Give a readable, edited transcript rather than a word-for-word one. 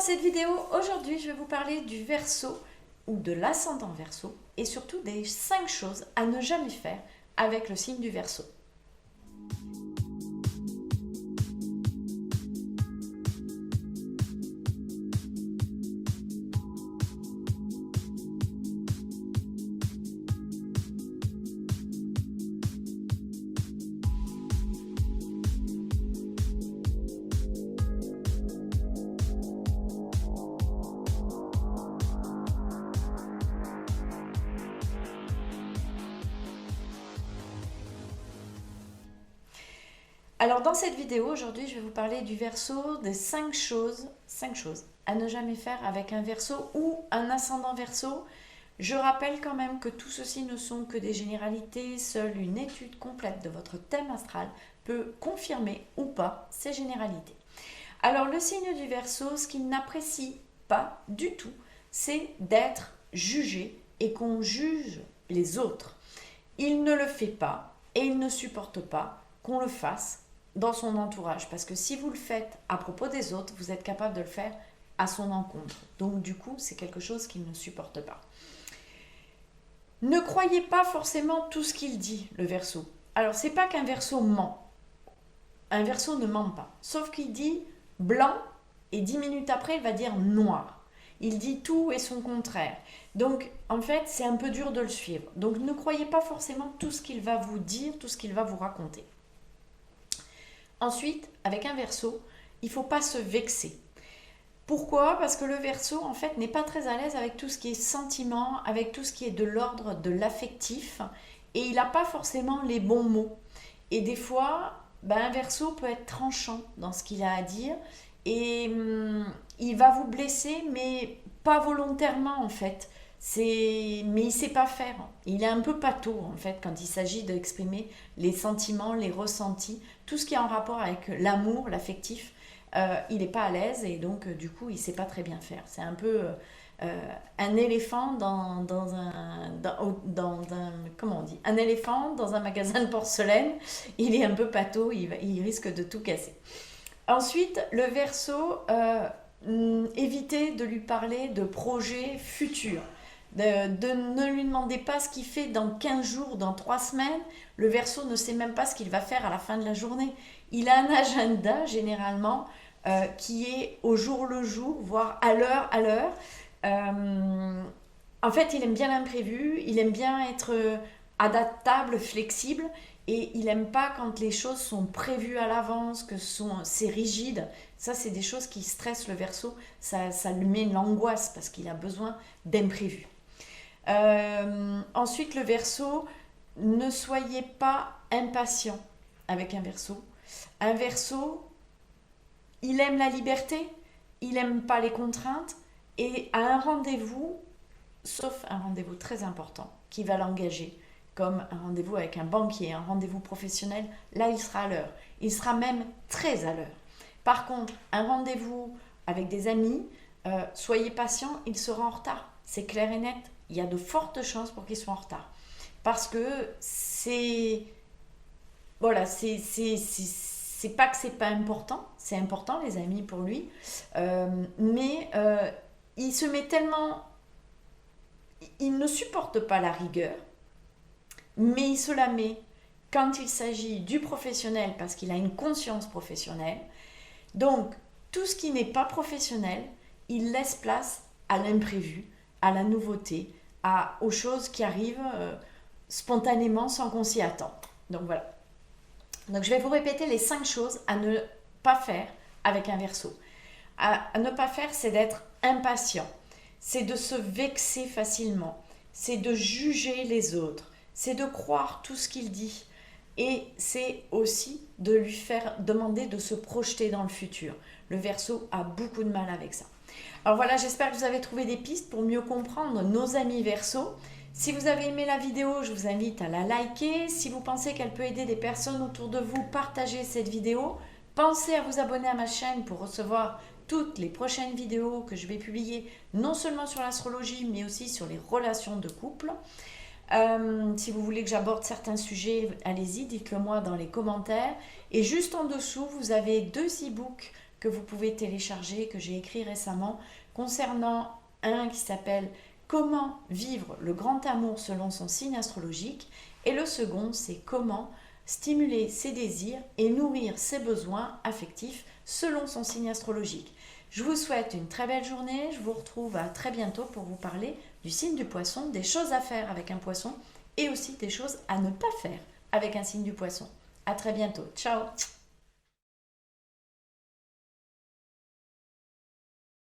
cette vidéo, aujourd'hui, je vais vous parler du Verseau ou de l'ascendant Verseau et surtout des 5 choses à ne jamais faire avec le signe du Verseau. Alors dans cette vidéo, aujourd'hui, je vais vous parler du Verseau, des 5 choses à ne jamais faire avec un Verseau ou un ascendant Verseau. Je rappelle quand même que tout ceci ne sont que des généralités. Seule une étude complète de votre thème astral peut confirmer ou pas ces généralités. Alors le signe du Verseau, ce qu'il n'apprécie pas du tout, c'est d'être jugé et qu'on juge les autres. Il ne le fait pas et il ne supporte pas qu'on le fasse dans son entourage, parce que si vous le faites à propos des autres, vous êtes capable de le faire à son encontre. Donc du coup, c'est quelque chose qu'il ne supporte pas. Ne croyez pas forcément tout ce qu'il dit, le Verseau. Alors, c'est pas qu'un Verseau ment. Un Verseau ne ment pas. Sauf qu'il dit blanc et 10 minutes après, il va dire noir. Il dit tout et son contraire. Donc, en fait, c'est un peu dur de le suivre. Donc, ne croyez pas forcément tout ce qu'il va vous dire, tout ce qu'il va vous raconter. Ensuite, avec un Verseau, il ne faut pas se vexer. Pourquoi? Parce que le Verseau, en fait, n'est pas très à l'aise avec tout ce qui est sentiment, avec tout ce qui est de l'ordre de l'affectif, et il n'a pas forcément les bons mots. Et des fois, un Verseau peut être tranchant dans ce qu'il a à dire, et il va vous blesser, mais pas volontairement, en fait. Mais il ne sait pas faire. Il est un peu pâteau, en fait, quand il s'agit d'exprimer les sentiments, les ressentis, tout ce qui est en rapport avec l'amour, l'affectif. Il n'est pas à l'aise et donc du coup il ne sait pas très bien faire. C'est un peu un éléphant dans un éléphant dans un magasin de porcelaine. Il est un peu pâteau, il risque de tout casser. Ensuite, le Verseau, évitez de lui parler de projets futurs. Ne lui demandez pas ce qu'il fait dans 15 jours, dans 3 semaines. Le Verseau ne sait même pas ce qu'il va faire à la fin de la journée. Il a un agenda généralement qui est au jour le jour, voire à l'heure. En fait, il aime bien l'imprévu, il aime bien être adaptable, flexible, et il n'aime pas quand les choses sont prévues à l'avance, c'est rigide. Ça, c'est des choses qui stressent le Verseau. Ça lui met l'angoisse parce qu'il a besoin d'imprévu. Ensuite, le Verseau, ne soyez pas impatient avec un Verseau. Un Verseau, il aime la liberté, il n'aime pas les contraintes, et à un rendez-vous, sauf un rendez-vous très important qui va l'engager, comme un rendez-vous avec un banquier, un rendez-vous professionnel, là il sera à l'heure. Il sera même très à l'heure. Par contre, un rendez-vous avec des amis, soyez patient, il sera en retard. C'est clair et net. Il y a de fortes chances pour qu'il soit en retard. Parce que c'est pas que c'est pas important, c'est important les amis pour lui, mais il se met tellement, il ne supporte pas la rigueur, mais il se la met quand il s'agit du professionnel parce qu'il a une conscience professionnelle. Donc tout ce qui n'est pas professionnel, il laisse place à l'imprévu, à la nouveauté, aux choses qui arrivent spontanément sans qu'on s'y attende. Donc voilà. Donc je vais vous répéter les 5 choses à ne pas faire avec un Verseau. À ne pas faire, c'est d'être impatient, c'est de se vexer facilement, c'est de juger les autres, c'est de croire tout ce qu'il dit, et c'est aussi de lui faire demander de se projeter dans le futur. Le Verseau a beaucoup de mal avec ça. Alors voilà, j'espère que vous avez trouvé des pistes pour mieux comprendre nos amis Verseau. Si vous avez aimé la vidéo, je vous invite à la liker. Si vous pensez qu'elle peut aider des personnes autour de vous, partagez cette vidéo. Pensez à vous abonner à ma chaîne pour recevoir toutes les prochaines vidéos que je vais publier, non seulement sur l'astrologie, mais aussi sur les relations de couple. Si vous voulez que j'aborde certains sujets, allez-y, dites-le moi dans les commentaires. Et juste en dessous, vous avez 2 e-books que vous pouvez télécharger, que j'ai écrit récemment, concernant un qui s'appelle Comment vivre le grand amour selon son signe astrologique, et le second, c'est comment stimuler ses désirs et nourrir ses besoins affectifs selon son signe astrologique. Je vous souhaite une très belle journée, je vous retrouve à très bientôt pour vous parler du signe du poisson, des choses à faire avec un poisson et aussi des choses à ne pas faire avec un signe du poisson. À très bientôt, ciao!